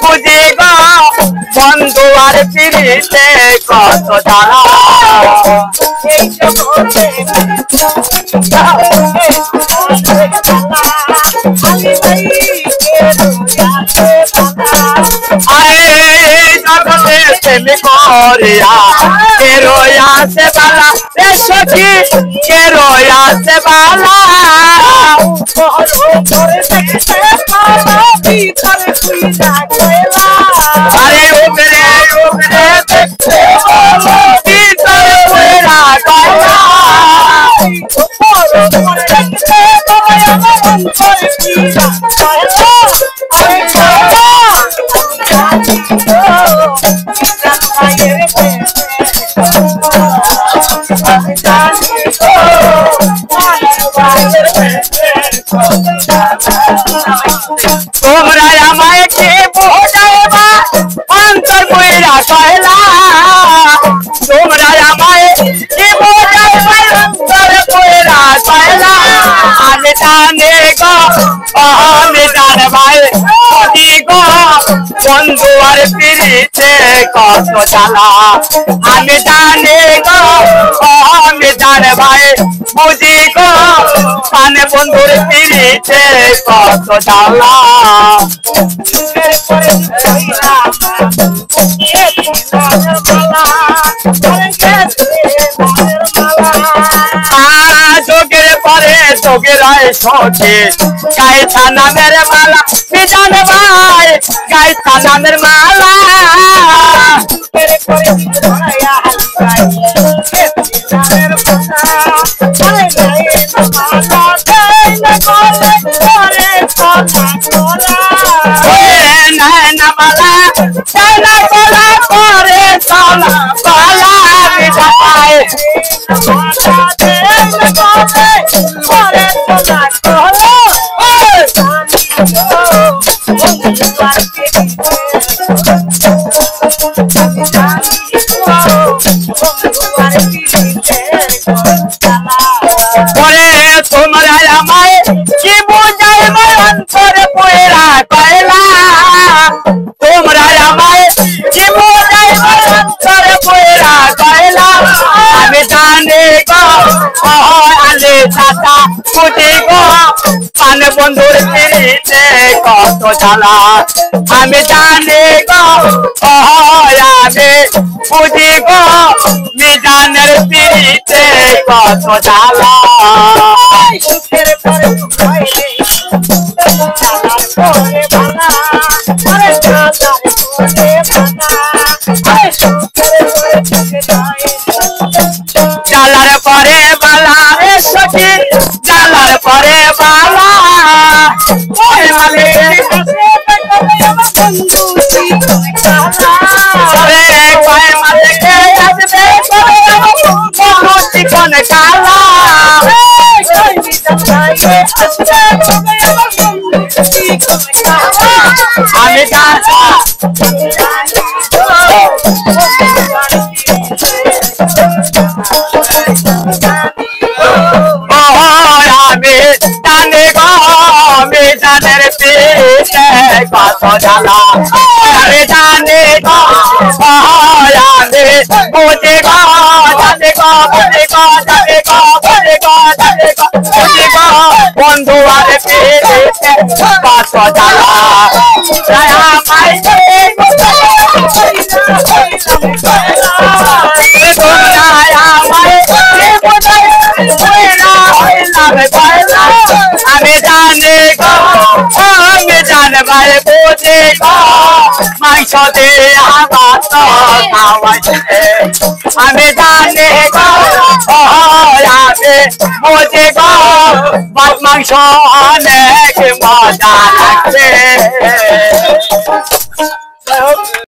বুঝি গো বন্ধু আর পিড়িতে কত জ্বালা এই জগতে প্রেমে করিয়া কে রয়াছে বালা রে সখী কে রয়াছে বালা আরে ওগরে ওগরে দেখতে ভিতরে পুরা কয়লা তোমরা আমায় কে বোঝাইবা অন্তর কইরা কয়লা তোমরা আমায় কে বোঝাইবা অন্তর কইরা কয়লা আমি জানি গো আমি জানি ভাই কি গো বন্ধু আর পিড়িতে কত জ্বালা আমি জানি গো আমি জানি ভাই বুঝি গো মানে বন্ধুর পিড়িতে কত জ্বালা যোগের পরে যোগের সখী গাইছা নামের মালা বিজান ভাই গাইছা নামের মালা তোমরা আমায় কি বুঝাইবা অন্তর কইরা কয়লা তোমরা আমায় কি বুঝাইবা অন্তর কইরা কয়লা আমি জানি গো আলে চাচা বুঝি গো মানে বন্ধুর পিড়িতে কত জ্বালা আমি জানি গো আমি বুঝি গো মিজানের পিড়িতে কত জ্বালা জ্বালার পরে বালা রে সখী জ্বালার পরে বালা ওই মালিক রে কয় মালিক আসবে বড় চিকন কালা আমি জানি গো মিজানের পিড়িতে কত জ্বালা আমি জানি গো আমি বুঝি গো জানি গো বুঝি গো জানি গো বুঝি গো জানি গো বুঝি গো বন্ধু আর পিড়িতে কত জ্বালা আমি জানি গো আমি জানি ভাই বুঝি গো মাংস দিয়ে আমার তো খাওয়াইছে আমি জানি গো আমি বুঝি গো মাছ মাংস অনেক মজা লাগছে